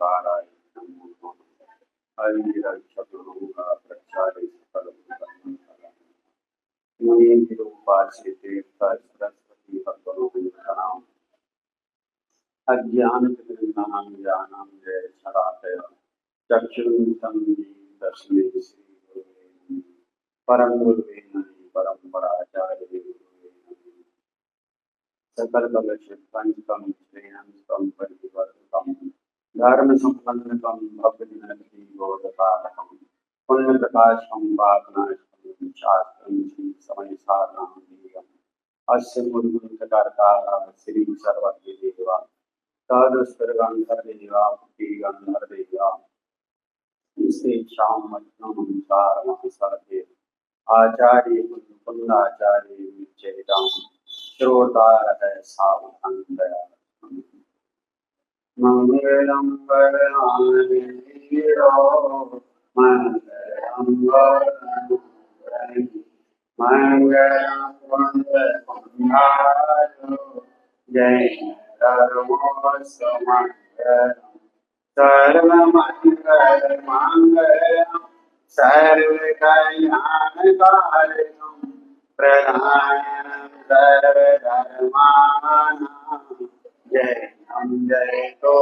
ओंकाराय नमो नमः। हरिरक्षतुरुगा प्रचारे सरस्वती भगवती अज्ञानतिमिरान्धस्य ज्ञानाञ्जनशलाकया चक्षुरुन्मिलितं तस्मै श्रीगुरुवे नमः। परम गुरुवे नमः। परम्पराचार्य गुरुवे नमः। सकलकलशपञ्चकं श्रेयस्कं परिवर्तकं धर्मसम्पन्नकं भक्तिविनतिबोधपालकं पुण्यप्रकाशं पापनाशं शास्त्रं श्रीसमयसारनामधेयम् अस्य मूलभूतकर्ता श्री सर्वज्ञदेवा तदुस्वर्गंधर्देवा भक्तिगंधर्देवा श्रीशामज्ञमसारमहसरते आचार्य कुंदाचार्य विचेतां श्रोतारः सावधानतया मंगलम वरदानेरो मंगलम वरदानेरो मंगलम वंदनारो जय सर्वमंगलम सर्वमंगलम सर्वकल्याणकारिणं प्रदायं सर्वधर्माणां जयतो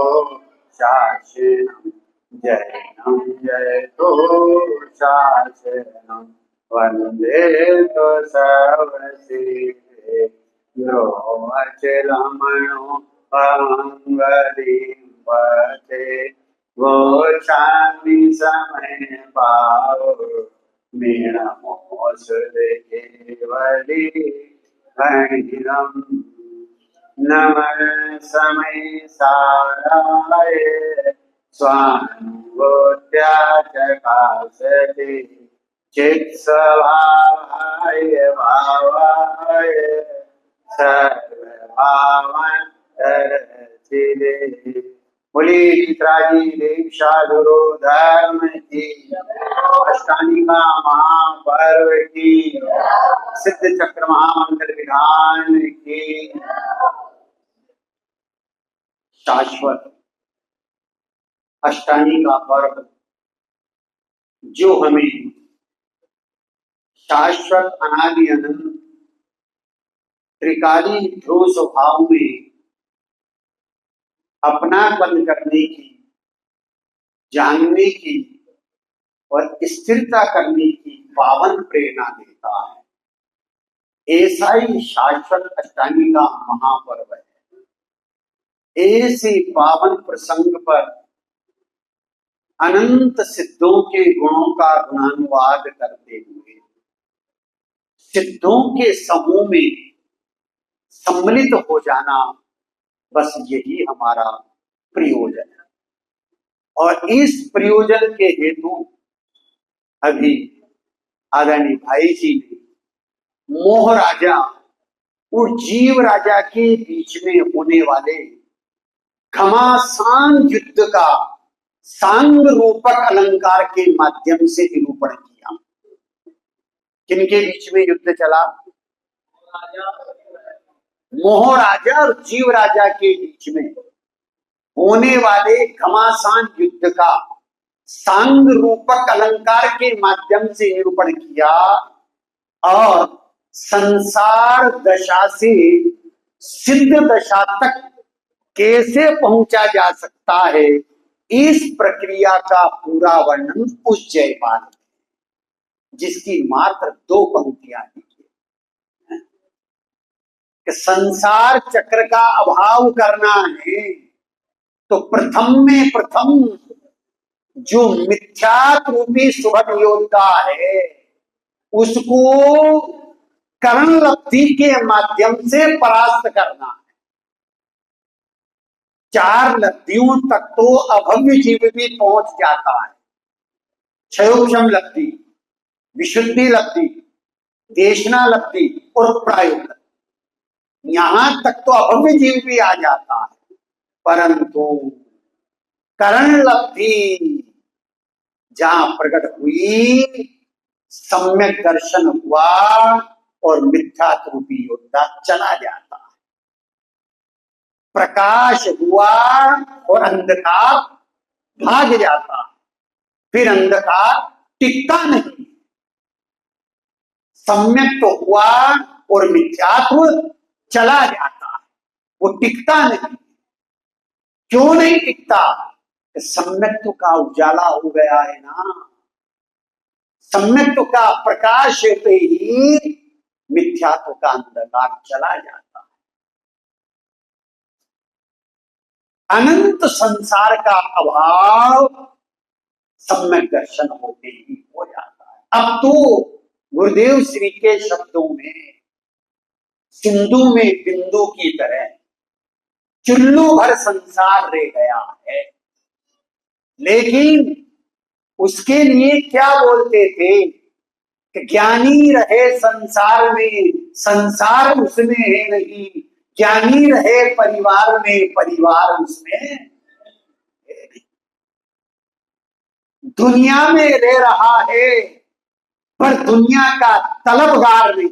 शासनं जयतो शासनं वन्दे तो सर्वसिद्धे अचलमणो अमंगलीं पते वो शांति समय पाओ मेरा मोस केवली गणिरम नमः समय साराय स्वानुभूत्या चकाशते चित्स्वभावाय भावाय सर्वभावन तरचिदे बोली चित्राजी देव शादुरो धर्म की अष्टानिका महापर्व की सिद्ध चक्र महामंडल विधान की शाश्वत अष्टानिका पर्व जो हमें शाश्वत अनादि अनंत त्रिकाली ध्रुव स्वभाव में अपनापन करने की, जानने की और स्थिरता करने की पावन प्रेरणा देता है। ऐसा ही शाश्वत अष्टांगी का महापर्व है। ऐसे पावन प्रसंग पर अनंत सिद्धों के गुणों का गुणानुवाद करते हुए सिद्धों के समूह में सम्मिलित हो जाना, बस यही हमारा प्रयोजन है। और इस प्रयोजन के हेतु अभी आदरणीय भाई जी ने मोह राजा और जीव राजा के बीच में होने वाले घमासान युद्ध का सांग रूपक अलंकार के माध्यम से निरूपण किया। किनके बीच में युद्ध चला? मोह राजा और जीव राजा के बीच में होने वाले घमासान युद्ध का सांग रूपक अलंकार के माध्यम से निरूपण किया और संसार दशा से सिद्ध दशा तक कैसे पहुंचा जा सकता है, इस प्रक्रिया का पूरा वर्णन उस जयपाल में, जिसकी मात्र 2 पंक्तियां लिखी कि संसार चक्र का अभाव करना है तो प्रथम में प्रथम जो मिथ्यात्व रूपी सुभग योद्धा है उसको कर्ण लब्धि के माध्यम से परास्त करना है। 4 लब्धियों तक तो अभव्य जीव भी पहुंच जाता है। क्षयोक्षम लब्धि, विशुद्धि लब्धि, देशना लब्धि और प्रायोग लब्धि, यहां तक तो अभव्य जीव भी आ जाता है, परंतु कर्ण लब्धि जहां प्रकट हुई, सम्यक दर्शन हुआ और मिथ्यात्व रूपी योद्धा चला जाता है। प्रकाश हुआ और अंधकार भाग जाता, फिर अंधकार टिकता नहीं। सम्यक तो हुआ और मिथ्यात्व चला जाता है, वो टिकता नहीं। क्यों नहीं टिकता? सम्यक्त्व का उजाला हो गया है ना, सम्यक्त्व का प्रकाश होते ही मिथ्यात्व का अंधकार चला जाता है। अनंत संसार का अभाव सम्यक दर्शन होते ही हो जाता है। अब तो गुरुदेव श्री के शब्दों में सिंधु में बिंदु की तरह चुल्लू भर संसार रह गया है, लेकिन उसके लिए क्या बोलते थे कि ज्ञानी रहे संसार में, संसार उसमें है नहीं, ज्ञानी रहे परिवार में, परिवार उसमें है नहीं। दुनिया में रह रहा है पर दुनिया का तलबगार नहीं,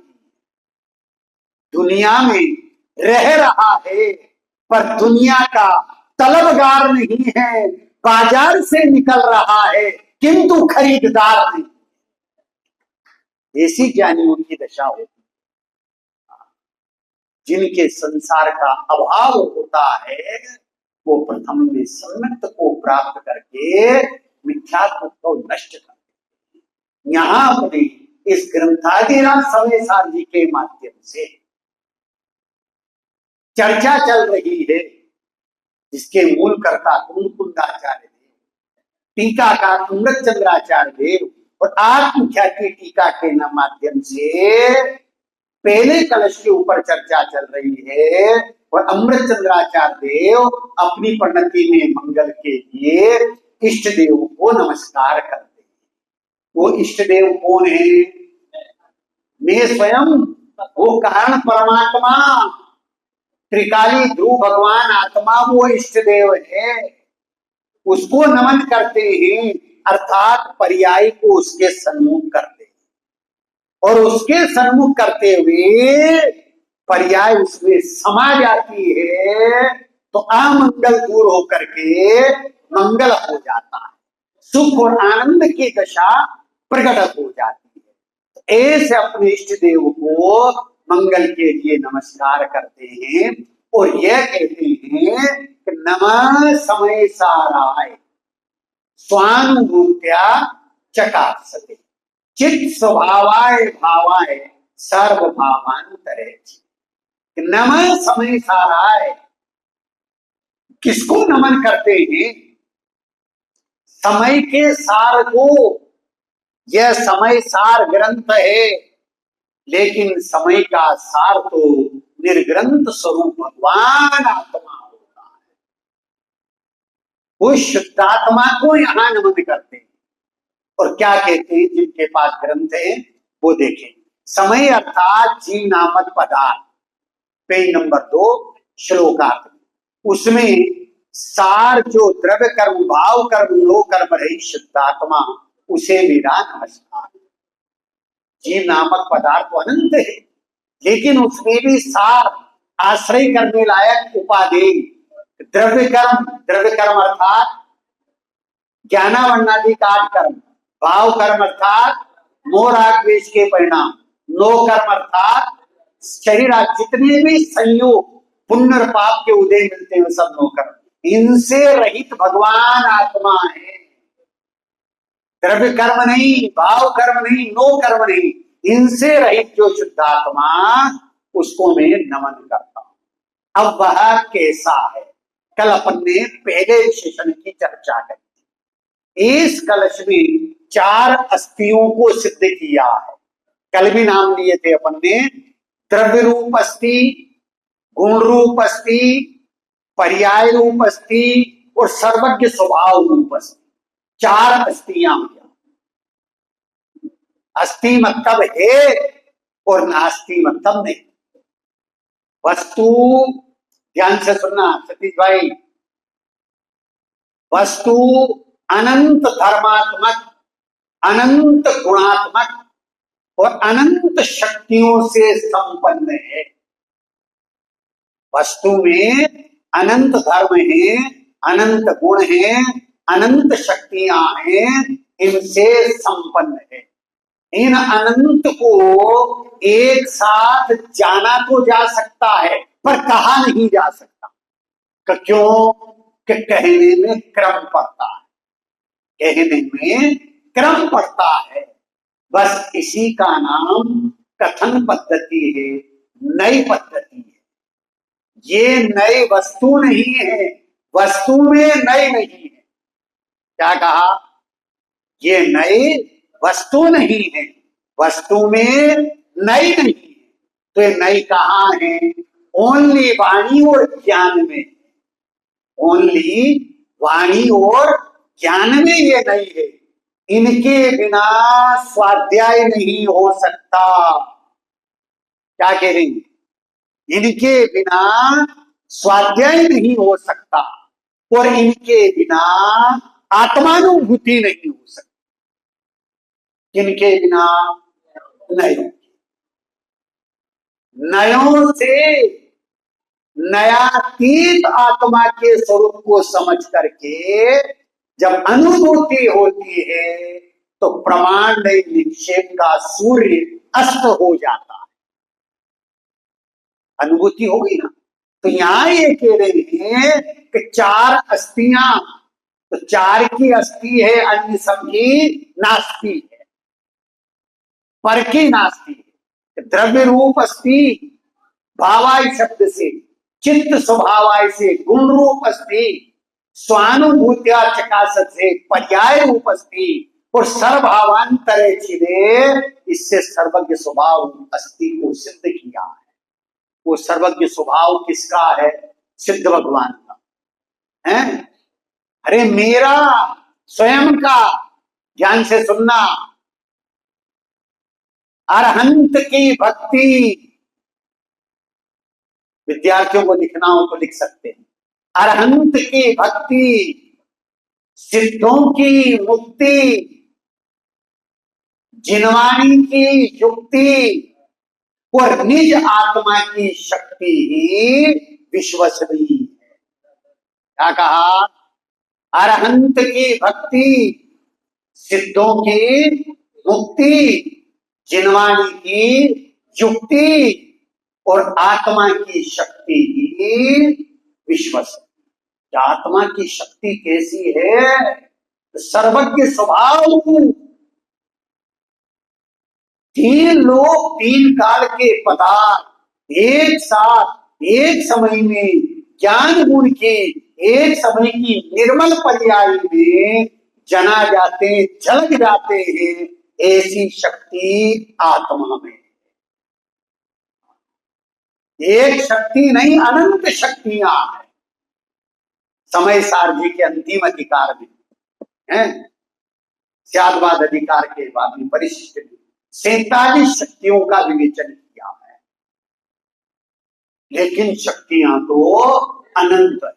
दुनिया में रह रहा है पर दुनिया का तलबगार नहीं है, बाजार से निकल रहा है किंतु खरीददार नहीं। ऐसी ज्ञानियों की दशा होती है। जिनके संसार का अभाव होता है वो प्रथम में सम्यक्त को प्राप्त करके मिथ्यात्व को नष्ट करते हैं। यहां अपने इस ग्रंथादिराज समय सार जी के माध्यम से चर्चा चल रही है, जिसके मूल कर्ता कुंदाचार्य देव, टीकाकार अमृतचंद्राचार्य देव और आत्मख्याति टीका के माध्यम से पहले कलश के ऊपर चर्चा चल रही है। और अमृतचंद्राचार्य देव अपनी परिणति में मंगल के लिए इष्ट देव को नमस्कार करते हैं। वो इष्ट देव कौन है? मैं स्वयं, वो कारण परमात्मा त्रिकाली ध्रुव भगवान आत्मा, वो इष्ट देव है, उसको नमन करते हैं, अर्थात पर्याय को उसके सन्मुख करते हैं। और उसके सन्मुख करते हुए पर्याय उसमें समा जाती है तो अमंगल दूर होकर के मंगल हो जाता है, सुख और आनंद की दशा प्रकट हो जाती है। ऐसे अपने इष्ट देव को मंगल के लिए नमस्कार करते हैं और यह कहते हैं कि नमः समय साराय स्वानुभूत्या चकासते चित स्वभावाय भावाय सर्व भावांतरे। नमः समय साराय, किसको नमन करते हैं? समय के सार को। यह समय सार ग्रंथ है, लेकिन समय का सार तो निर्ग्रंथ स्वरूप भगवान आत्मा होता है। वो शुद्धात्मा को यहां नमन करते हैं। और क्या कहते हैं जिनके पास ग्रंथ है वो देखें। समय अर्थात जीव नामक पदार्थ, पेज नंबर 2 श्लोकार्थ, उसमें सार जो द्रव्य कर्म भाव कर्म लो कर्म रही शुद्धात्मा, उसे मेरा नमस्कार। जीव नामक पदार्थ तो अनंत है, लेकिन उसमें भी सार आश्रय करने लायक उपाधि द्रव्य कर्म अर्थात ज्ञानावर्णादि काट कर्म, भाव कर्म अर्थात मोह राग द्वेष के परिणाम, नो कर्म अर्थात शरीर, जितने भी संयोग पुण्य और पाप के उदय मिलते हैं सब नो कर्म, इनसे रहित भगवान आत्मा है। द्रव्य कर्म नहीं, भाव कर्म नहीं, नो कर्म नहीं, इनसे रहित जो शुद्धात्मा, उसको मैं नमन करता हूं। अब वह कैसा है? कल अपन ने पहले विशेषण की चर्चा करी। इस कलश में 4 अस्थियों को सिद्ध किया है। कल भी नाम लिए थे अपन ने, द्रव्य रूप अस्थि, गुण रूप अस्थि, पर्याय रूप अस्थि और सर्वज्ञ स्वभाव रूप अस्थि। 4 अस्थियां। अस्थि मतलब है और नास्ति मतलब नहीं। वस्तु, ध्यान से सुनना सतीश भाई, वस्तु अनंत धर्मात्मक, अनंत गुणात्मक और अनंत शक्तियों से संपन्न है। वस्तु में अनंत धर्म है, अनंत गुण है अनंत शक्तियां हैं, इनसे संपन्न है। इन अनंत को एक साथ जाना तो जा सकता है, पर कहा नहीं जा सकता। क्यों? कि कहने में क्रम पड़ता है, कहने में क्रम पड़ता है। बस इसी का नाम कथन पद्धति है, नई पद्धति है। ये नई वस्तु नहीं है, वस्तु में नई नहीं है। क्या कहा? ये नई वस्तु नहीं है, वस्तु में नई नहीं है। तो ये नई कहाँ है? ओनली वाणी और ज्ञान में। ओनली वाणी और ज्ञान में ये नई है। इनके बिना स्वाध्याय नहीं हो सकता। क्या कह रही? इनके बिना स्वाध्याय नहीं हो सकता, और इनके बिना आत्मानुभूति नहीं हो सकती। इनके बिना नहीं। नयों से नयातीत आत्मा के स्वरूप को समझ करके जब अनुभूति होती है, तो प्रमाण निक्षेप का सूर्य अस्त हो जाता है। अनुभूति होगी ना। तो यहां ये कह रहे हैं कि चार अस्थियां, तो चार की अस्थि है, अन्य सबकी नास्ति है, पर की नास्ति है। द्रव्य रूप अस्थि भावाय शब्द से, चित्त स्वभावाय से गुण रूप अस्थि, स्वानुभूत्या चकासत से पर्याय रूप अस्थि, और सर्वभावांतरे छिदे, इससे सर्वज्ञ स्वभाव अस्थि को सिद्ध किया है। वो सर्वज्ञ स्वभाव किसका है? सिद्ध भगवान का है। अरे मेरा स्वयं का, ध्यान से सुनना। अरहंत की भक्ति, विद्यार्थियों को लिखना हो तो लिख सकते हैं। अरहंत की भक्ति, सिद्धों की मुक्ति, जिनवाणी की युक्ति और निज आत्मा की शक्ति ही विश्वसनीय है। क्या कहा? अरहंत की भक्ति, सिद्धों की मुक्ति, जिनवाणी की युक्ति और आत्मा की शक्ति ही विश्वसनीय। आत्मा की शक्ति कैसी है? सर्वज्ञ स्वभाव। तीन लोग, तीन काल के पदार्थ एक साथ एक समय में ज्ञान गुण के एक समय की निर्मल पर्याय में जना जाते, झलक जाते हैं। ऐसी शक्ति आत्मा में। एक शक्ति नहीं, अनंत शक्तियां हैं। समय सारथी के अंतिम अधिकार में है, स्यादवाद अधिकार के बाद में परिशिष्ट 47 शक्तियों का विवेचन किया है। लेकिन शक्तियां तो अनंत है,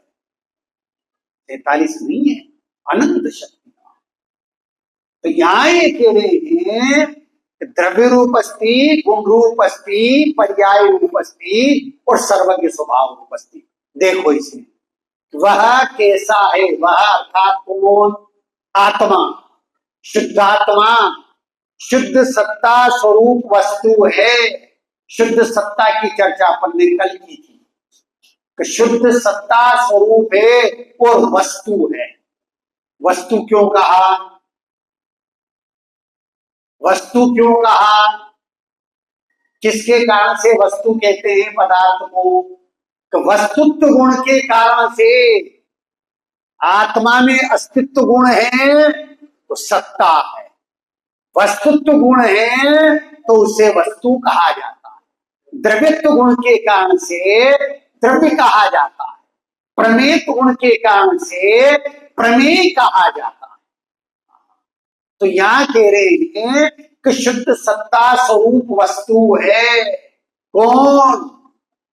47 नहीं है, अनंत शक्तियां। तो यहां ये कह रहे हैं द्रव्य रूप अस्ति, गुण रूप अस्ति, पर्याय रूप अस्ति और सर्वज्ञ स्वभाव रूप अस्ति। देखो इसमें वह कैसा है? वह अर्थात कौन? आत्मा, शुद्धात्मा, शुद्ध सत्ता स्वरूप वस्तु है। शुद्ध सत्ता की चर्चा अपन ने कल की थी कि शुद्ध सत्ता स्वरूप है और वस्तु है। वस्तु क्यों कहा? वस्तु क्यों कहा? किसके कारण से वस्तु कहते हैं पदार्थ को? तो वस्तुत्व गुण के कारण से। आत्मा में अस्तित्व गुण है तो सत्ता है, वस्तुत्व गुण है तो उसे वस्तु कहा जाता है। द्रव्यत्व गुण के कारण से द्रव्य कहा जाता है, प्रमेय गुण के कारण से प्रमेय कहा जाता है। तो यहां कह रहे हैं कि शुद्ध सत्ता स्वरूप वस्तु है। कौन?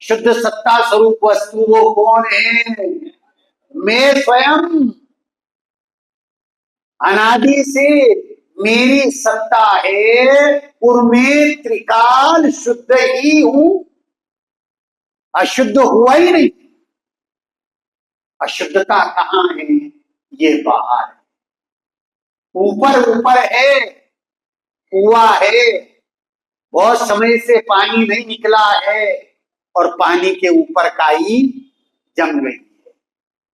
शुद्ध सत्ता स्वरूप वस्तु वो कौन है? मैं स्वयं। अनादि से मेरी सत्ता है और मैं त्रिकाल शुद्ध ही हूं, अशुद्ध हुआ ही नहीं। अशुद्धता कहां है? ये बाहर है। ऊपर ऊपर है, कुआं है, बहुत समय से पानी नहीं निकला है और पानी के ऊपर काई जम गई है।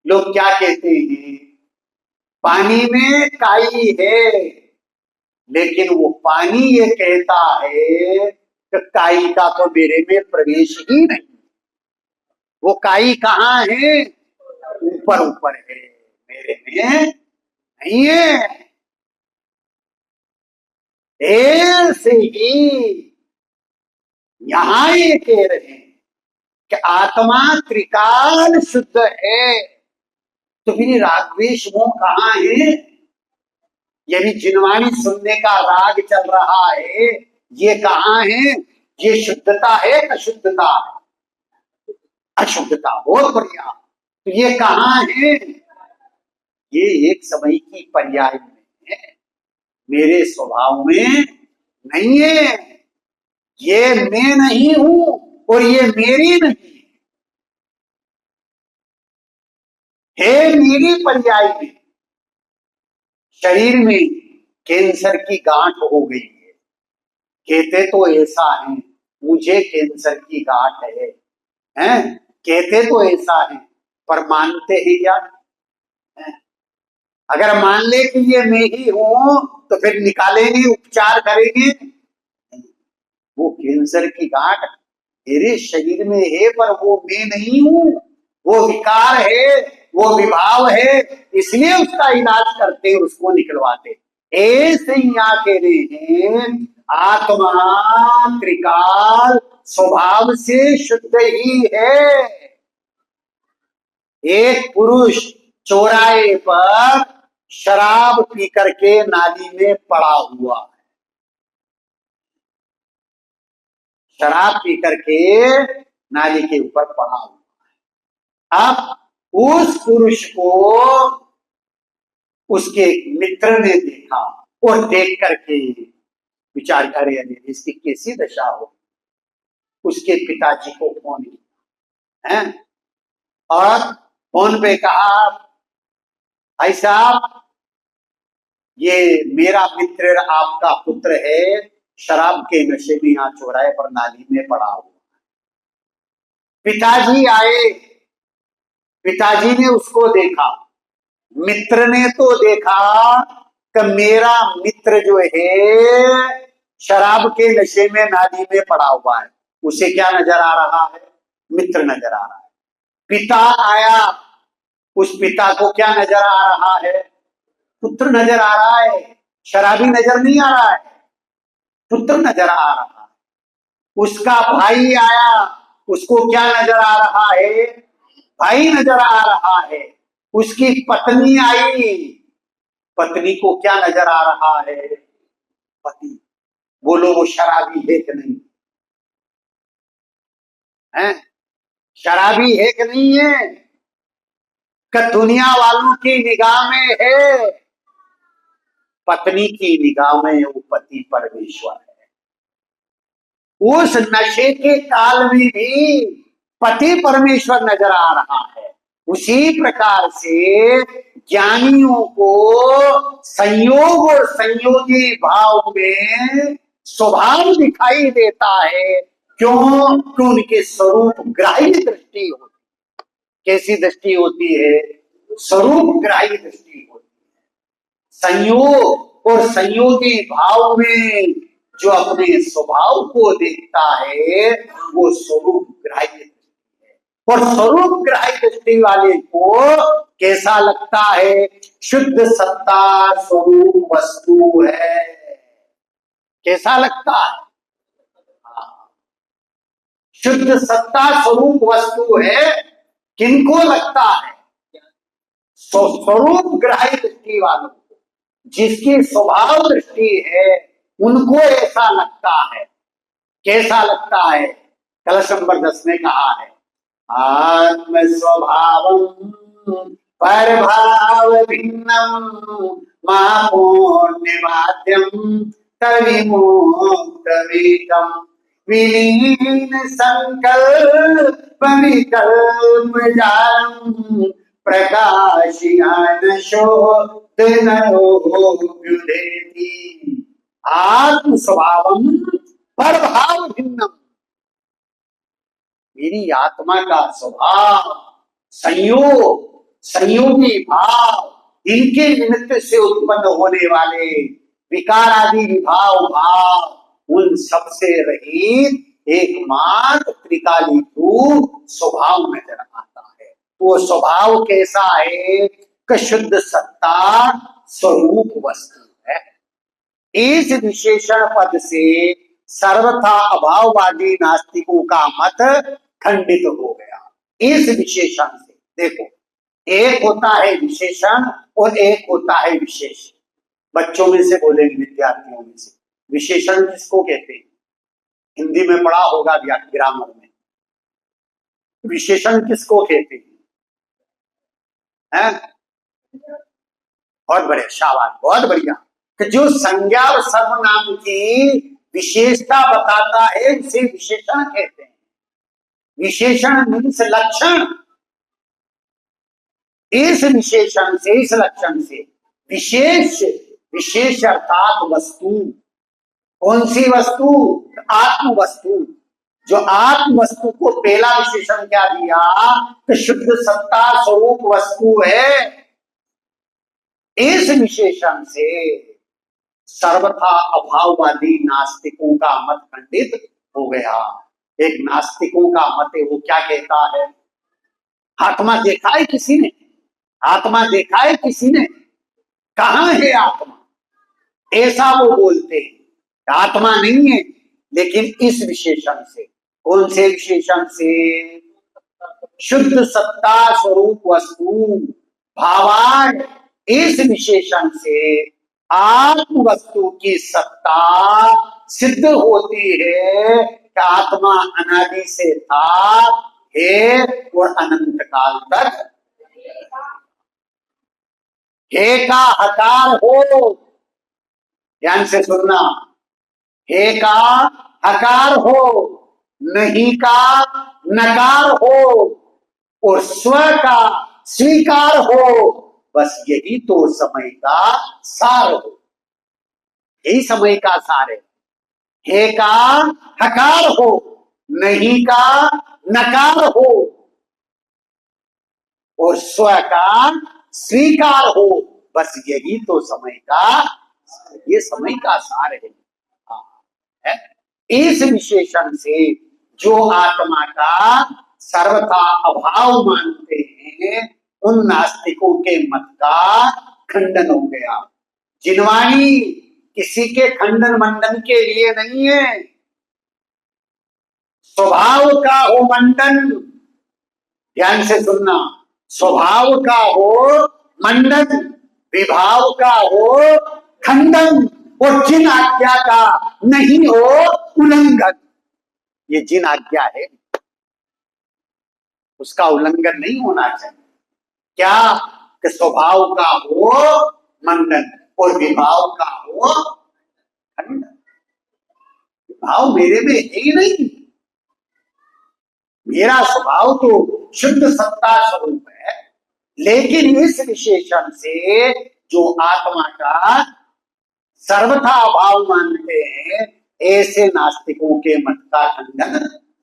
लोग क्या कहते हैं, पानी में काई है, लेकिन वो पानी ये कहता है कि काई का तो मेरे में प्रवेश ही नहीं। वो काई कहाँ है? ऊपर ऊपर है, मेरे में नहीं है। ऐसे ही यहां ये कह रहे हैं कि आत्मा त्रिकाल शुद्ध है, तो फिर राग द्वेष मोह कहाँ है? ये भी जिनवाणी सुनने का राग चल रहा है, ये कहाँ है? ये शुद्धता है, अशुद्धता है? अशुद्धता। बहुत बढ़िया। तो ये कहाँ है? ये एक समय की पर्याय में है, मेरे स्वभाव में नहीं है। ये मैं नहीं हूं और ये मेरी नहीं है, मेरी पर्याय में। शरीर में कैंसर की गांठ हो गई है, कहते तो ऐसा है, मुझे कैंसर की गांठ है? कहते तो ऐसा है, पर मानते हैं क्या? अगर मान ले कि ये मैं ही हूं तो फिर निकालेंगे, उपचार करेंगे। वो कैंसर की गांठ मेरे शरीर में है, पर वो मैं नहीं हूं। वो विकार है, वो विभाव है, इसलिए उसका इलाज करते, उसको निकलवाते। ऐसे ही यहाँ कह रहे हैं, आत्मा त्रिकाल स्वभाव से शुद्ध ही है। एक पुरुष चौराहे पर शराब पी करके नाली में पड़ा हुआ है, शराब पी करके नाली के ऊपर पड़ा हुआ है। अब उस पुरुष को उसके मित्र ने देखा और देख करके विचार करे, इसकी कैसी दशा हो। उसके पिताजी को फोन किया है और फोन पे कहा, भाई साहब, ये मेरा मित्र आपका पुत्र है, शराब के नशे में यहाँ चौराहे पर नाली में पड़ा हुआ है। पिताजी आए, पिताजी ने उसको देखा, मित्र ने तो देखा कि मेरा मित्र जो है शराब के नशे में नाली में पड़ा हुआ है। उसे क्या नजर आ रहा है? मित्र नजर आ रहा है। पिता आया, उस पिता को क्या नजर आ रहा है? पुत्र नजर आ रहा है। शराबी नजर नहीं आ रहा है, पुत्र नजर आ रहा है। उसका भाई आया, उसको क्या नजर आ रहा है? भाई नजर आ रहा है। उसकी पत्नी आई, पत्नी को क्या नजर आ रहा है? पति। बोलो वो शराबी है कि नहीं है? शराबी है कि नहीं है? कि दुनिया वालों की निगाह में है, पत्नी की निगाह में वो पति परमेश्वर है। उस नशे के काल में भी पति परमेश्वर नजर आ रहा है। उसी प्रकार से ज्ञानियों को संयोग और संयोगी भाव में स्वभाव दिखाई देता है। क्यों? कि उनके स्वरूप ग्राह्य दृष्टि होती है। कैसी दृष्टि होती है? स्वरूप ग्राह्य दृष्टि होती है। संयोग और संयोगी भाव में जो अपने स्वभाव को देखता है वो स्वरूप ग्राह्य दृष्टि है। और स्वरूप ग्राह्य दृष्टि वाले को कैसा लगता है? शुद्ध सत्ता स्वरूप वस्तु है। कैसा लगता है? शुद्ध सत्ता स्वरूप वस्तु है। किनको लगता है? स्वरूप ग्राह्य दृष्टि वालों को, जिसकी स्वभाव दृष्टि है, उनको ऐसा लगता है। कैसा लगता है? कलश नंबर 10 में कहा है, आत्म स्वभावम परभाव भिन्नम मापुण्य माध्यम तविमुक्तमेकम विलीन संकल्प विकल्प जालम प्रकाशयान न शोध नरोभ्युदेति आत्म स्वभावम परभाव भिन्नम। मेरी आत्मा का स्वभाव, संयोगी भाव, इनके निमित्त से उत्पन्न होने वाले विकार आदि विभाव भाव, उन सबसे रहित एकमात्र त्रिकालीभूत स्वभाव नजर आता है। वो स्वभाव कैसा है कि शुद्ध सत्ता स्वरूप वस्तु है। इस विशेषण पद से सर्वथा अभाववादी नास्तिकों का मत खंडित हो गया। इस विशेषण से देखो, एक होता है विशेषण और एक होता है विशेष। बच्चों में से बोलेंगे, विद्यार्थियों में से, विशेषण किसको कहते हैं? हिंदी में पढ़ा होगा ग्रामर में, विशेषण किसको कहते हैं? बहुत बढ़िया, शाबाश, बहुत बढ़िया। कि जो संज्ञा और सर्वनाम की विशेषता बताता है उसे विशेषण कहते हैं। विशेषण मीन्स लक्षण। इस विशेषण से, इस लक्षण से विशेष अर्थात वस्तु। कौन सी वस्तु? आत्म वस्तु। जो आत्म वस्तु को पहला विशेषण क्या दिया कि शुद्ध सत्ता स्वरूप वस्तु है। इस विशेषण से सर्वथा अभाववादी नास्तिकों का मत खंडित हो गया। एक नास्तिकों का मत है, वो क्या कहता है? आत्मा देखा है किसी ने? आत्मा देखा है किसी ने? कहां है आत्मा? ऐसा वो बोलते हैं। आत्मा नहीं है, लेकिन इस विशेषण से। कौन से विशेषण से? शुद्ध सत्ता स्वरूप वस्तु भावान। इस विशेषण से आत्म वस्तु की सत्ता सिद्ध होती है कि आत्मा अनादि से था, है और अनंत काल तक हे का हकार हो। ध्यान से सुनना, हे का हकार हो, नहीं का नकार हो और स्व का स्वीकार हो। बस यही तो समय का सार हो, यही समय का सार है। हे का हकार हो, नहीं का नकार हो और स्व का स्वीकार हो। बस यही तो समय का, ये समय का सार है। इस विशेषण से जो आत्मा का सर्वथा अभाव मानते हैं, उन नास्तिकों के मत का खंडन हो गया। जिनवाणी किसी के खंडन मंडन के लिए नहीं है। स्वभाव का हो मंडन, ध्यान से सुनना, स्वभाव का हो मंडन, विभाव का हो खंडन और जिन आज्ञा का नहीं हो उल्लंघन। ये जिन आज्ञा है उसका उल्लंघन नहीं होना चाहिए। क्या? कि स्वभाव का हो मंडन और विभाव का हो खंडन। विभाव मेरे में है ही नहीं, मेरा स्वभाव तो शुद्ध सत्ता स्वरूप है। लेकिन इस विशेषण से जो आत्मा का सर्वथा अभाव मानते हैं, ऐसे नास्तिकों के मत का खंडन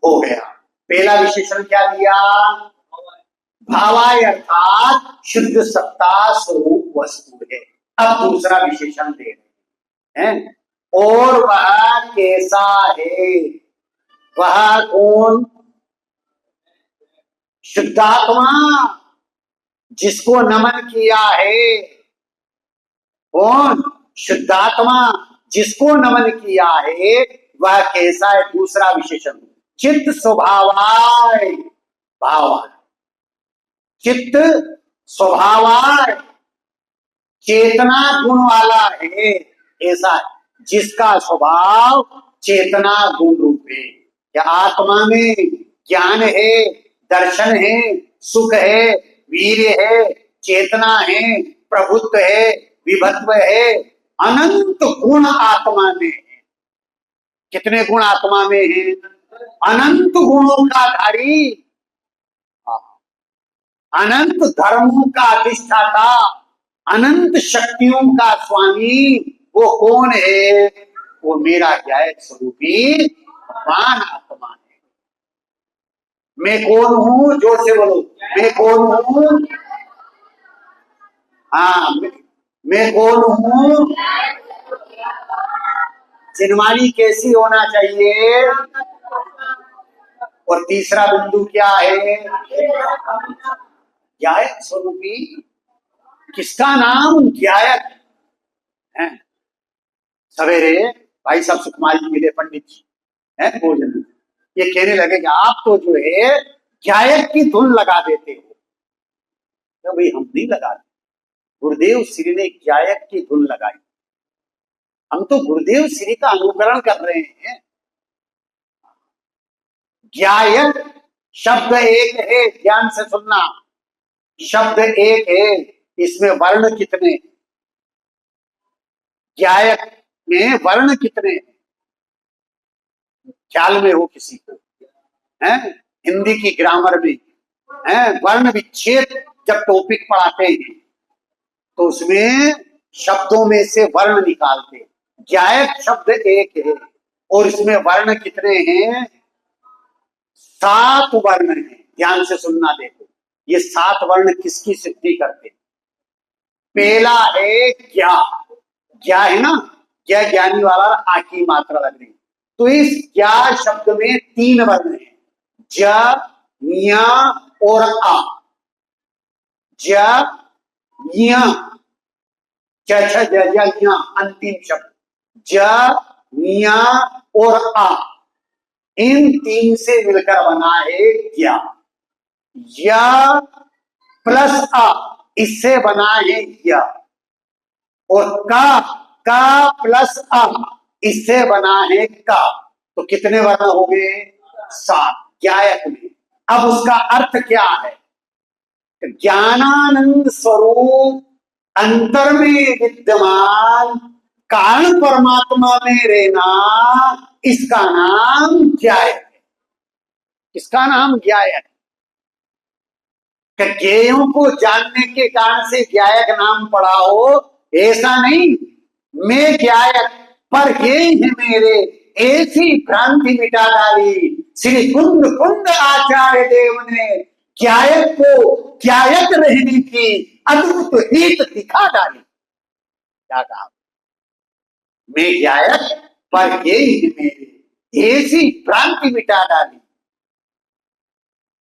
हो गया। पहला विशेषण क्या दिया? भावाय अर्थात शुद्ध सत्ता स्वरूप वस्तु है। अब दूसरा विशेषण दे रहे हैं, और वह कैसा है? वह कौन? शुद्धात्मा, जिसको नमन किया है। कौन? शुद्धात्मा, जिसको नमन किया है वह कैसा है? दूसरा विशेषण चित्त स्वभावाय भावाय। चित्त स्वभावाय, चेतना गुण वाला है, ऐसा है जिसका स्वभाव चेतना गुण रूप है। क्या आत्मा में ज्ञान है, दर्शन है, सुख है, वीर्य है, चेतना है, प्रभुत्व है, विभत्व है, अनंत गुण आत्मा में है। कितने गुण आत्मा में है? अनंत गुणों का धारी, अनंत धर्मों का अधिष्ठाता, अनंत शक्तियों का स्वामी वो कौन है? वो मेरा ज्ञायक स्वरूपी भगवान आत्मा है। मैं कौन हूं? जोर से बोलो, मैं कौन हूं? हाँ, मैं कौन हूं? जिनवाणी कैसी होना चाहिए? और तीसरा बिंदु क्या है? ज्ञायक स्वरूपी। किसका नाम? ज्ञायक है। सवेरे भाई साहब सुकुमार जी मिले, पंडित जी है भोजन, ये कहने लगे कि आप तो जो है ज्ञायक की धुन लगा देते हो। तो भाई हम नहीं लगाते, गुरुदेव श्री ने ज्ञायक की धुन लगाई, हम तो गुरुदेव श्री का अनुकरण कर रहे हैं। ज्ञायक शब्द एक है, ध्यान से सुनना, शब्द एक है, इसमें वर्ण कितने? ज्ञायक में वर्ण कितने? ख्याल में हो किसी को? है हिंदी की ग्रामर में है वर्ण विच्छेद जब टॉपिक पढ़ाते हैं तो उसमें शब्दों में से वर्ण निकालते हैं। ज्ञायक शब्द एक है और इसमें वर्ण कितने हैं? 7 वर्ण हैं। ध्यान से सुनना, देखो ये 7 वर्ण किसकी सिद्धि करते हैं? पहला है ज्ञा, ज्ञा है ना, ज्ञा ज्ञानी वाला, आ की मात्रा लग रही। तो इस ज्ञा शब्द में 3 वर्ण हैं, ज, ञ और आ। ज, ञ, च, छ, ज, ञ, अंतिम शब्द ज, ञ और आ, इन 3 से मिलकर बना है ज्ञा। य प्लस आ, इससे बना है ज्ञा। और का प्लस आ, इससे बना है का। तो कितने वर्ण हो गए? 7 ज्ञायक में। अब उसका अर्थ क्या है? ज्ञानानंद स्वरूप अंतर में विद्यमान कारण परमात्मा में रहना, इसका नाम ज्ञायक है। किसका नाम? ज्ञायक। ज्ञेयों को जानने के कारण से ज्ञायक नाम पड़ा हो, ऐसा नहीं। मैं ज्ञायक पर ये है मेरे, ऐसी भ्रांति मिटा डाली श्री कुंद कुंद आचार्य देव ने, ज्ञायक को ज्ञायक रहने की अद्भुत रीत दिखा डाली। क्या कहा? मैं ज्ञायक पर ये है मेरे, ऐसी भ्रांति मिटा डाली।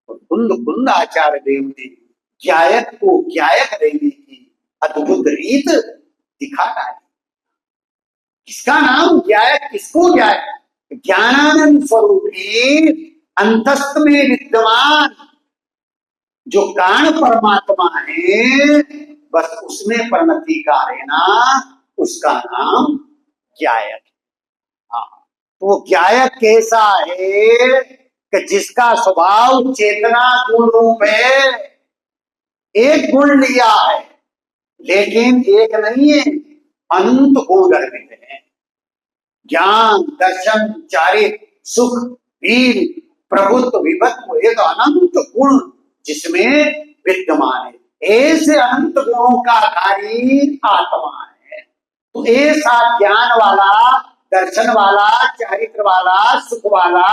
कुंद कुंद आचार्य देव ने ज्ञायक को ज्ञायक रहने की अद्भुत रीत दिखा डाली। किसका नाम ज्ञायक? किसको ज्ञायक? ज्ञानानंद स्वरूपी अंतस्थ में विद्यमान जो कारण परमात्मा है, बस उसमें परिणति का रहना, उसका नाम ज्ञायक। हाँ, तो ज्ञायक कैसा है कि जिसका स्वभाव चेतना गुण रूप है। एक गुण लिया है लेकिन एक नहीं है, अनंत गुण गर्भित है। ज्ञान, दर्शन, चारित्र, सुख, वीर, प्रभुत्व, विभत्व, एक अनंत गुण जिसमें विद्यमान है। ऐसे अनंत गुणों का कार्य आत्मा है। तो ऐसा ज्ञान वाला, दर्शन वाला, चारित्र वाला, सुख वाला,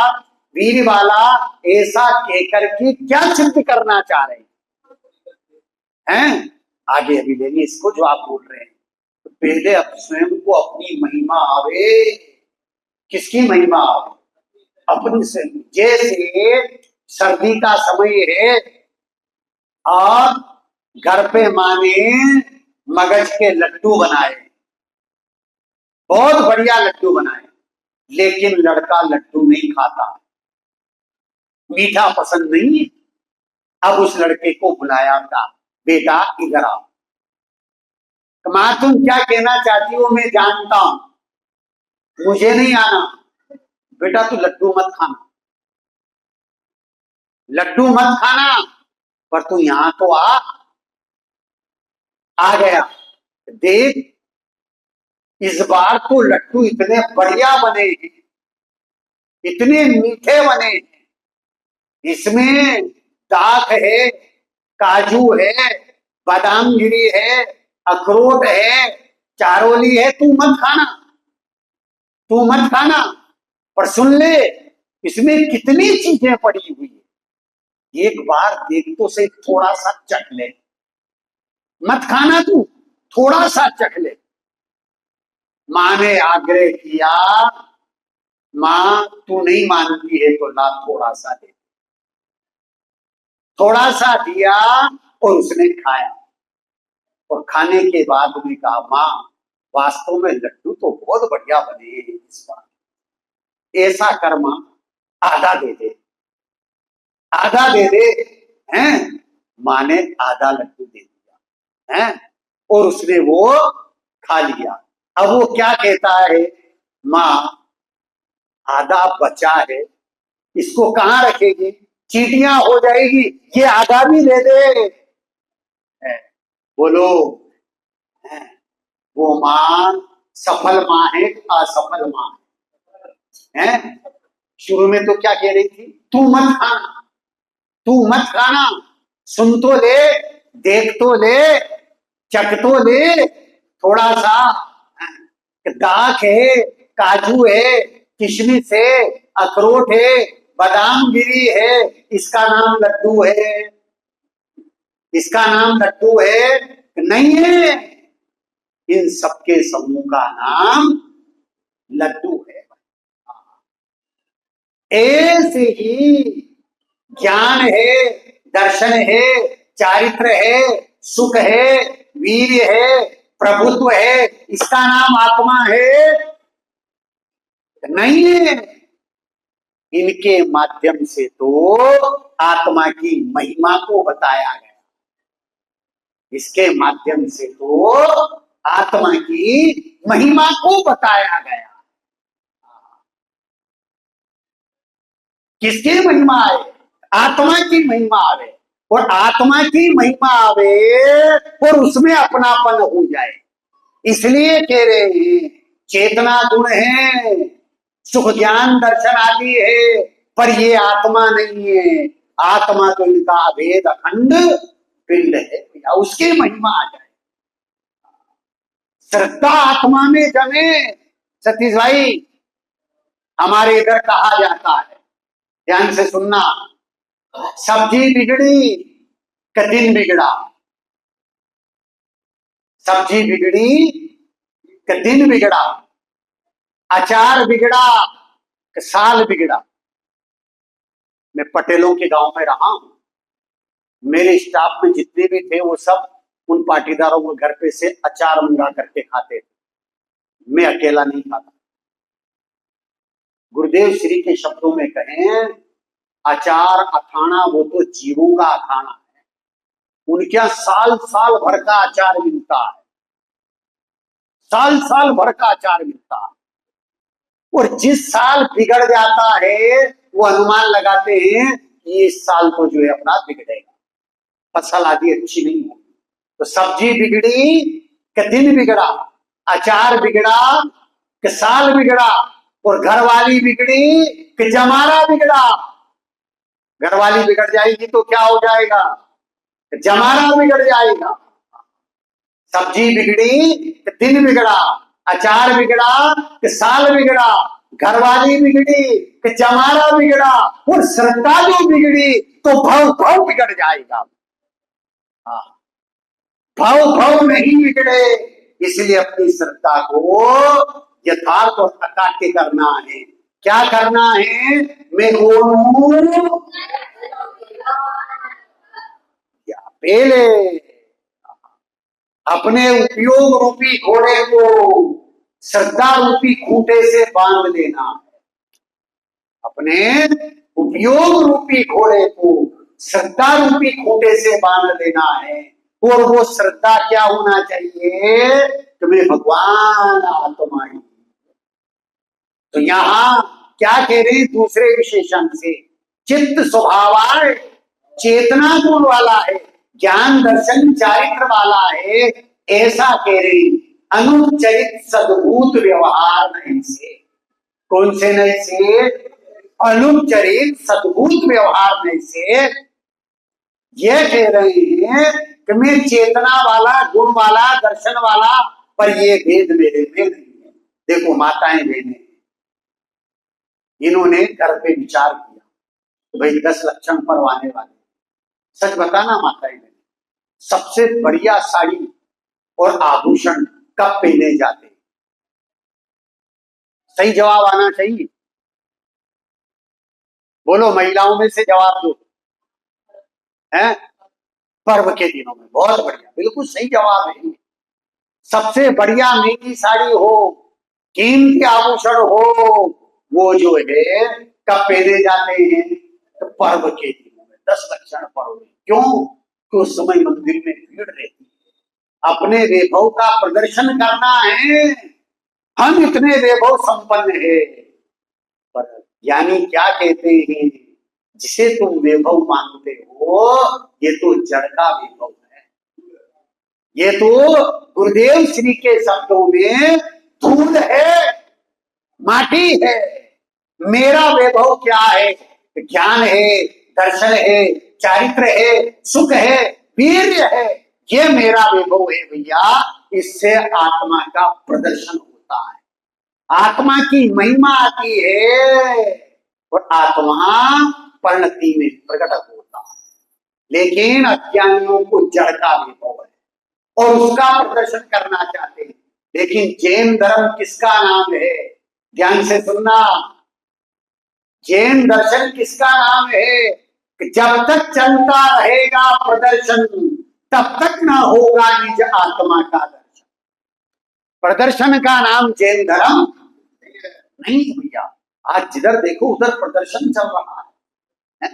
वीर वाला, ऐसा कहकर के क्या सिद्ध करना चाह रहे हैं? आगे अभी लेंगे इसको जो आप बोल रहे हैं। तो पहले अब स्वयं को अपनी महिमा आवे। किसकी महिमा आवे? अपनी से। जैसे सर्दी का समय है और घर पे माँ ने मगज के लड्डू बनाए, बहुत बढ़िया लड्डू बनाए, लेकिन लड़का लड्डू नहीं खाता, मीठा पसंद नहीं। अब उस लड़के को बुलाया था, बेटा इधर आओ। मां तुम क्या कहना चाहती हो मैं जानता हूं, मुझे नहीं आना। बेटा तू लड्डू मत खाना, लड्डू मत खाना, पर तू यहां तो आ गया। देख इस बार तो लड्डू इतने बढ़िया बने हैं, इतने मीठे बने हैं, इसमें दाख है, काजू है, बादाम गिरी है, अखरोट है, चारोली है, तू मत खाना, तू मत खाना। पर सुन ले, इसमें कितनी चीजें पड़ी हुई है, एक बार देख तो सही, थोड़ा सा चख ले। मत खाना तू, थोड़ा सा चख ले। मां ने आग्रह किया, मां तू नहीं मानती है तो ला थोड़ा सा दे। थोड़ा सा दिया और उसने खाया, और खाने के बाद उसने कहा, मां वास्तव में लड्डू तो बहुत बढ़िया बने इस बार, ऐसा कर मां, आधा दे दे, आधा दे दे। हैं? मां ने आधा लड्डू दे दिया है, और उसने वो खा लिया। अब वो क्या कहता है, मां आधा बचा है, इसको कहां रखेगी, चींटियां हो जाएगी, ये आधा भी दे दे। बोलो, वो मां सफल मां है, असफल मां है? शुरू में तो क्या कह रही थी, तू मत खाना, तू मत खाना, सुन तो ले, देख तो ले, चख तो ले, थोड़ा सा दाख है, काजू है, किशमिश है, अखरोट है, बादाम गिरी है, इसका नाम लड्डू है, इसका नाम लड्डू है? नहीं है, इन सबके समूह का नाम लड्डू है। ऐसे ही ज्ञान है, दर्शन है, चारित्र है, सुख है, वीर्य है, प्रभुत्व है, इसका नाम आत्मा है? नहीं है। इनके माध्यम से तो आत्मा की महिमा को बताया गया, इसके माध्यम से तो आत्मा की महिमा को बताया गया। किसकी महिमा है? आत्मा की महिमा आवे, और आत्मा की महिमा आवे और उसमें अपनापन हो जाए। इसलिए कह रहे हैं, चेतना गुण है, सुख ज्ञान दर्शन आदि है, पर ये आत्मा नहीं है। आत्मा तो इनका अभेद अखंड पिंड है, उसकी महिमा आ जाए। श्रद्धा आत्मा में जमे। सतीश भाई, हमारे इधर कहा जाता है, ध्यान से सुनना, सब्जी बिगड़ी का दिन बिगड़ा, सब्जी बिगड़ी का दिन बिगड़ा, अचार बिगड़ा का साल बिगड़ा। मैं पटेलों के गांव में रहा हूं, मेरे स्टाफ में जितने भी थे वो सब उन पाटीदारों के घर पे से अचार मंगा करके खाते थे, मैं अकेला नहीं खाता। गुरुदेव श्री के शब्दों में कहें, अचार अखाना वो तो जीवों का अखाना है, उनके यहां साल साल भर का अचार मिलता है, साल साल भर का अचार मिलता है। और जिस साल बिगड़ जाता है वो अनुमान लगाते हैं कि इस साल तो जो है अपना बिगड़ेगा, फसल आदि अच्छी नहीं होगी। तो सब्जी बिगड़ी कि दिन बिगड़ा, अचार बिगड़ा कि साल बिगड़ा, और घरवाली बिगड़ी कि जमाना बिगड़ा। घरवाली बिगड़ जाएगी तो क्या हो जाएगा, जमाना बिगड़ जाएगा। सब्जी बिगड़ी कि दिन बिगड़ा, अचार बिगड़ा कि साल बिगड़ा, घरवाली बिगड़ी कि जमाना बिगड़ा, और श्रद्धा जो बिगड़ी तो भव भव बिगड़ जाएगा। भव भव नहीं बिगड़े, इसलिए अपनी श्रद्धा को यथार्थ और अकाट्य करना है। क्या करना है, मैं कौन हूं, पहले अपने उपयोग रूपी घोड़े को श्रद्धा रूपी खूंटे से बांध लेना है। अपने उपयोग रूपी घोड़े को श्रद्धा रूपी खूंटे से बांध लेना है। और वो श्रद्धा क्या होना चाहिए, तुम्हें भगवान आत्मा ही। तो यहां क्या कह रहे हैं, दूसरे विशेषण से, चित्त स्वभाव चेतना गुण वाला है, ज्ञान दर्शन चारित्र वाला है, ऐसा कह रहे हैं। अनुचरित सद्भूत व्यवहार नहीं से, कौन से नहीं से, अनुचरित सद्भूत व्यवहार नहीं से। यह कह रहे हैं कि मैं चेतना वाला, गुण वाला, दर्शन वाला, पर ये भेद मेरे में नहीं है। देखो माताएं बहनें, इन्होंने घर पे विचार किया तो भाई 10 लक्षण परवाने वाले। सच बताना माताएं बहनें, सबसे बढ़िया साड़ी और आभूषण कब पहने जाते? सही जवाब आना चाहिए। बोलो, महिलाओं में से जवाब दो। हैं? पर्व के दिनों में। बहुत बढ़िया, बिल्कुल सही जवाब है। सबसे बढ़िया महंगी साड़ी हो, कीमती आभूषण हो, वो जो है कब पहने जाते हैं? तो पर्व के दिनों में, 10 लक्षण पर्व में। क्यों? कि उस समय मंदिर में भीड़ रहती है, अपने वैभव का प्रदर्शन करना है, हम इतने वैभव संपन्न है। पर ज्ञानी क्या कहते हैं? जिसे तुम वैभव मानते हो, ये तो जड़ का वैभव है। ये तो गुरुदेव श्री के शब्दों में धूल है, माटी है। मेरा वैभव क्या है? ज्ञान है, दर्शन है, चारित्र है, सुख है, वीर्य है। ये मेरा वैभव है भैया। इससे आत्मा का प्रदर्शन होता है, आत्मा की महिमा आती है और आत्मा परिणति में प्रकट होता है। लेकिन अज्ञानियों को जड़ का वैभव है और उसका प्रदर्शन करना चाहते हैं। लेकिन जैन धर्म किसका नाम है? ध्यान से सुनना, जैन दर्शन किसका नाम है? कि जब तक चलता रहेगा प्रदर्शन, तब तक ना होगा निज आत्मा का दर्शन। प्रदर्शन का नाम जैन धर्म नहीं भैया। आज जिधर देखो उधर प्रदर्शन चल रहा है।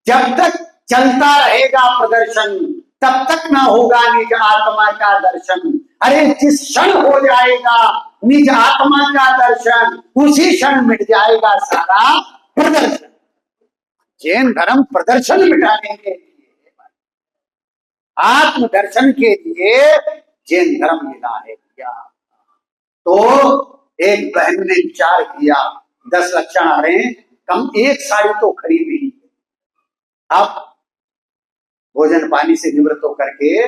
जब तक चलता रहेगा प्रदर्शन, तब तक ना होगा निज आत्मा का दर्शन। अरे जिस क्षण हो जाएगा निज आत्मा का दर्शन, उसी क्षण मिट जाएगा सारा प्रदर्शन। जैन धर्म प्रदर्शन मिटाने के लिए, आत्म दर्शन के लिए जैन धर्म मिला है क्या? तो एक बहन ने विचार किया, 10 लक्षण आ रहे हैं, कम एक साड़ी तो खरीदी। अब भोजन पानी से निवृत्त होकर के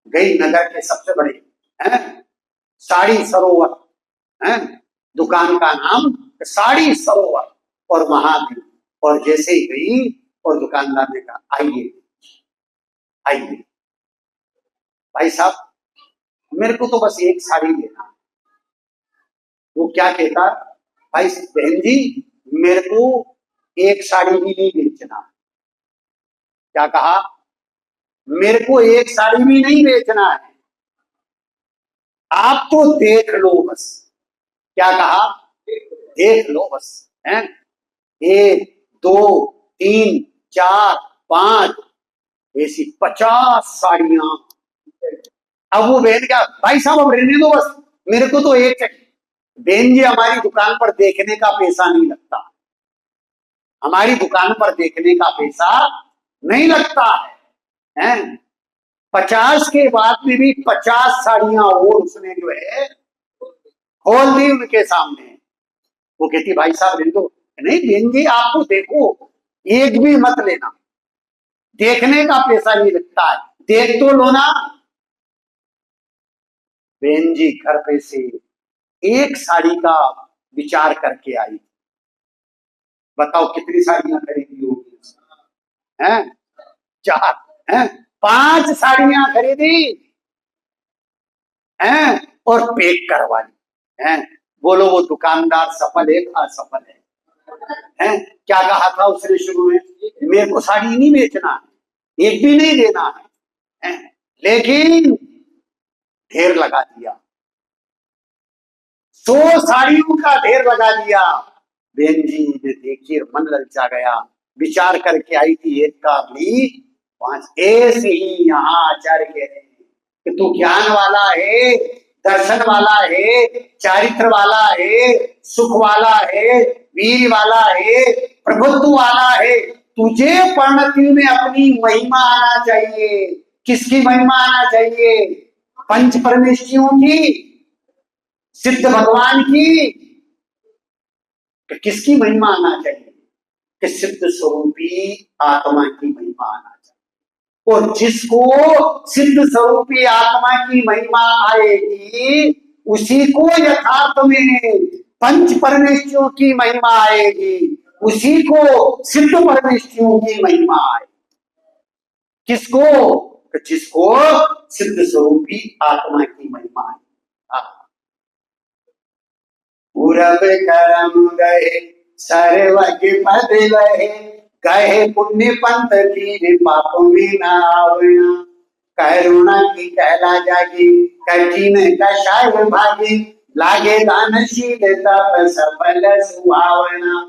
गई नगर के सबसे बड़े साड़ी सरोवर, दुकान का नाम साड़ी सरोवर, और वहां भी। और जैसे ही गई और दुकानदार ने कहा आइए आइए भाई साहब, मेरे को तो बस एक साड़ी लेना। वो क्या कहता? भाई बहन जी, मेरे को एक साड़ी भी नहीं बेचना। क्या कहा? मेरे को एक साड़ी भी नहीं बेचना है, आप तो देख लो बस। क्या कहा? देख लो बस। हैं? 1 2 3 4 5 ऐसी 50 साड़ियां। अब वो बहन क्या, भाई साहब अब रहने दो बस, मेरे को तो एक चाहिए। बहन जी, हमारी दुकान पर देखने का पैसा नहीं लगता, हमारी दुकान पर देखने का पैसा नहीं लगता है। 50 के बाद में भी 50 साड़ियां और उसने जो है खोल दी उनके सामने। वो कहती भाई साहब रहने दो। नहीं बहन जी, आपको देखो, एक भी मत लेना, देखने का पैसा नहीं लगता है, देख तो लो ना। बहन जी घर पे से एक साड़ी का विचार करके आई। बताओ कितनी साड़ियां खरीदी होगी? हैं? 4 हैं? 5 साड़ियां खरीदी हैं और पैक करवा ली। हैं? बोलो वो दुकानदार सफल है, असफल है? हैं? क्या कहा था उसने शुरू में? मेरे को साड़ी नहीं बेचना है, एक भी नहीं देना है, लेकिन ढेर लगा दिया, 100 साड़ियों का ढेर लगा दिया। बहन जी ने देखिए मन ललचा गया, विचार करके आई थी एक का भी 5। ऐसे ही यहाँ आचार्य कह रहे हैं कि तू ज्ञान वाला है, दर्शन वाला है, चारित्र वाला है, सुख वाला है, वीर वाला है, प्रभुत्व वाला है। तुझे परिणति में अपनी महिमा आना चाहिए। किसकी महिमा आना चाहिए? पंच परमेष्ठियों की, सिद्ध भगवान की। किसकी महिमा आना चाहिए? कि सिद्ध स्वरूपी आत्मा की महिमा आना चाहिए। और जिसको सिद्ध स्वरूपी आत्मा की महिमा आएगी उसी को यथार्थ में पंच परमेश्वरों की महिमा आएगी, उसी को सिद्ध परमेश्वरों की महिमा आएगी। किसको? जिसको सिद्ध स्वरूपी आत्मा की महिमा है। पूरब करम गए सर्वज्ञ पद लहे, कहे पुण्य पंथ धीरे पाप में न आवना, करुणा की कहला जागी कठिन कषाय भागी, लागे दानशील तप सफल सुहावना,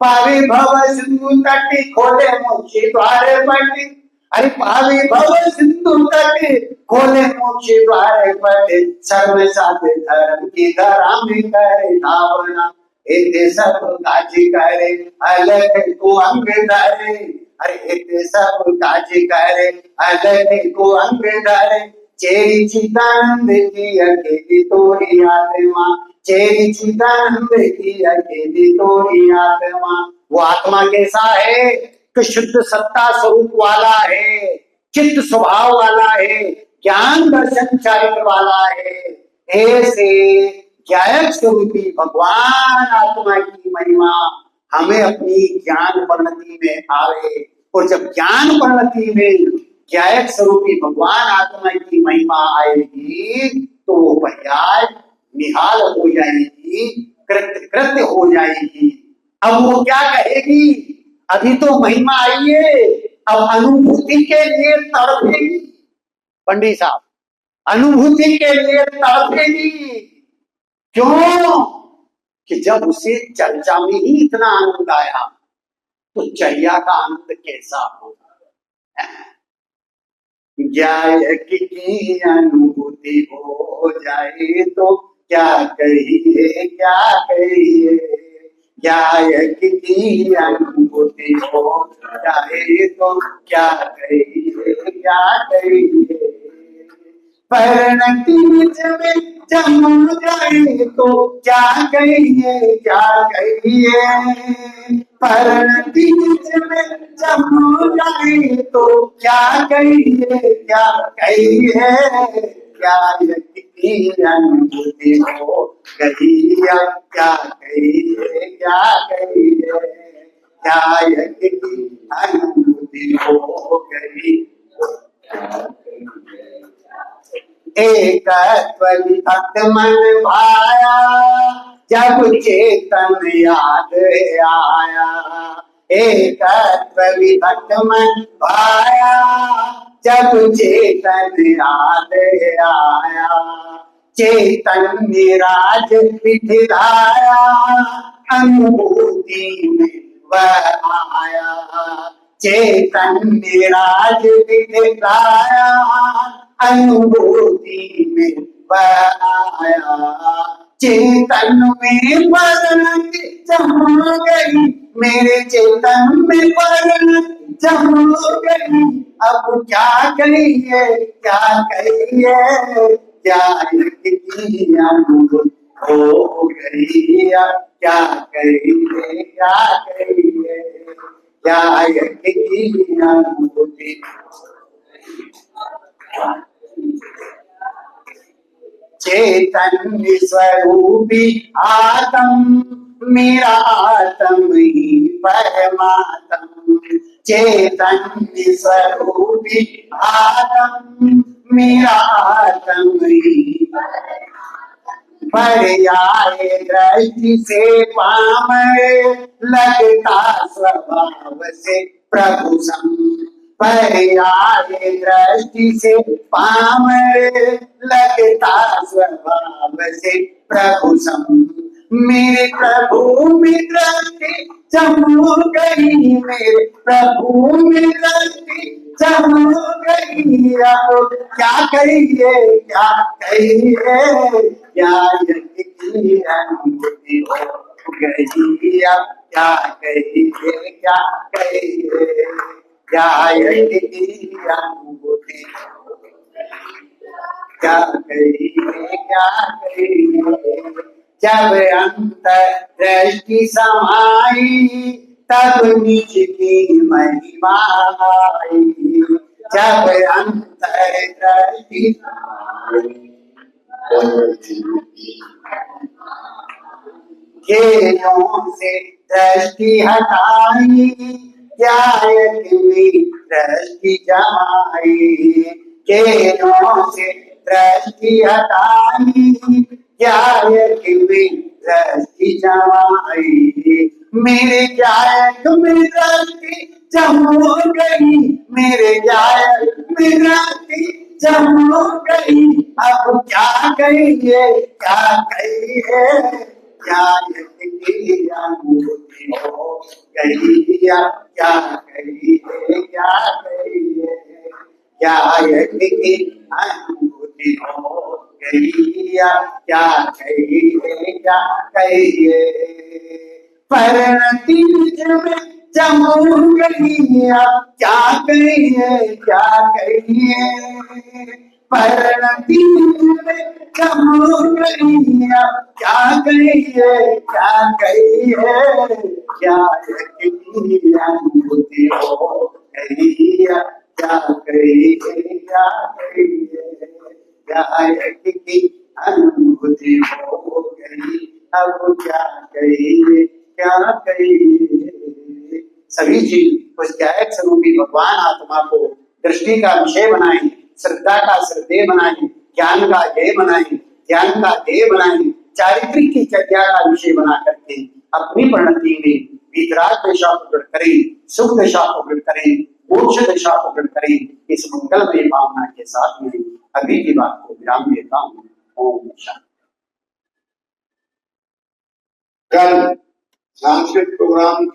पावे भव सिंधु तट खोले मोक्ष द्वार पट, अरे पावे भव सिंधु तट खोले मोक्ष द्वार पट, सर्व साध धर्म की धरा में करे धावना, इते सब काज करे अलग को अंग धरे, अरे इते सब काज करे अलग को अंग धरे, चेरी चिदानंद की अकेली तोरी आत्मा, चेरी चिदानंद की अकेली तोरी आत्मा। वो आत्मा कैसा है कि शुद्ध सत्ता स्वरूप वाला है, चित्त स्वभाव वाला है, ज्ञान दर्शन चारित्र वाला है। ऐसे ज्ञायक स्वरूपी भगवान आत्मा की महिमा हमें अपनी ज्ञान परिणति में आवे, और जब ज्ञान परिणति में ज्ञायक स्वरूपी भगवान आत्मा की महिमा आएगी तो वो पर्याय निहाल हो जाएगी, कृत्य कृत्य हो जाएगी। अब वो क्या कहेगी? अभी तो महिमा आई है, अब अनुभूति के लिए तड़पेगी। पंडित साहब, अनुभूति के लिए तड़पेगी। क्यों? कि जब उसे चर्चा में ही इतना आनंद आया तो चर्या का आनंद कैसा होगा। ज्ञायक की अनुभूति हो जाए तो क्या कहिए, क्या कहिए, ज्ञायक की अनुभूति हो जाए तो क्या कहिए, क्या कहिए, परिणति में जम जाए तो क्या कहिए, क्या कहिए, परिणति में जम जाए तो क्या कहिए, क्या कहिए, क्या की अनुभूति हो गई, क्या कहिए, क्या कहिए, क्या की अनुभूति हो गई। एक विभक्त मन भाया जब चेतन याद आया, एक विभक्त मन भाया जब चेतन याद आया, चेतन राज बिठलाया अनुभूति में वह आया, चेतन राज बिठलाया अनुभूति में वह आया, चेतन में परिणति जम गई, मेरे चेतन में परिणति जम गई। अब क्या कहिए, क्या कहिए, क्या की अनुभूति हो गई, क्या कहिए, क्या कहिए, क्या की अनुभूति। चैतन्य स्वरूपी आत्म मेरा आत्म ही परमात्म, चैतन्य स्वरूपी आत्म मेरा आत्म ही, पर्याय दृष्टि से पामर लगता स्वभाव से प्रभु सम, पर्याय दृष्टि से पामर लगता स्वभाव से प्रभु सम, मेरे प्रभु में दृष्टि जम गई, मेरे प्रभु में दृष्टि जम गई। अब क्या कहिए, क्या कहिए, क्या की अनुभूति हो गई, क्या कहिए, क्या कहिए, क्या की अनुभूति, क्या कहिए, क्या कहिए। जब अंतर दृष्टि समाई तब निज की महिमा आई, जब अंतर दृष्टि ज्ञेयों से दृष्टि हटाई, ज्ञायक में दृष्टि जमाई। ज्ञेयों से दृष्टि हटाई, ज्ञायक में दृष्टि जमाई। मेरे ज्ञायक में दृष्टि जम गई, मेरे ज्ञायक में दृष्टि जम गई। अब क्या कहिए, क्या कहिए, ज्ञायक की अनुभूति हो गई, क्या कहिए, क्या कहिए, ज्ञायक की अनुभूति हो गई, क्या कहिए, क्या कहिए। परिणति में जम गई, अब क्या कहिए, क्या कहिए। परिणति में जम गई, अब क्या कहिए, क्या कहिए, ज्ञायक की अनुभूति हो गई, क्या कहिए, क्या कहिए, ज्ञायक की अनुभूति हो गई, अब क्या कहिए, क्या कहिए। सभी जीव उस ज्ञायक स्वरूपी भगवान आत्मा को दृष्टि का विषय बनाएं, श्रद्धा का श्रद्धेय बनाएं, ज्ञान का ध्येय बनाएं, ध्यान का ध्येय बनाएं, चारित्रिक की चर्या का विषय बना करके अपनी परिणति में वितराग दशा प्रकट करें, सुख दशा प्रकट करें, मोक्ष दशा प्रकट करें। इस मंगलमय भावना के साथ में अभी की बात को विराम देता हूँ। ओम शांति। कल सांस्कृतिक प्रोग्राम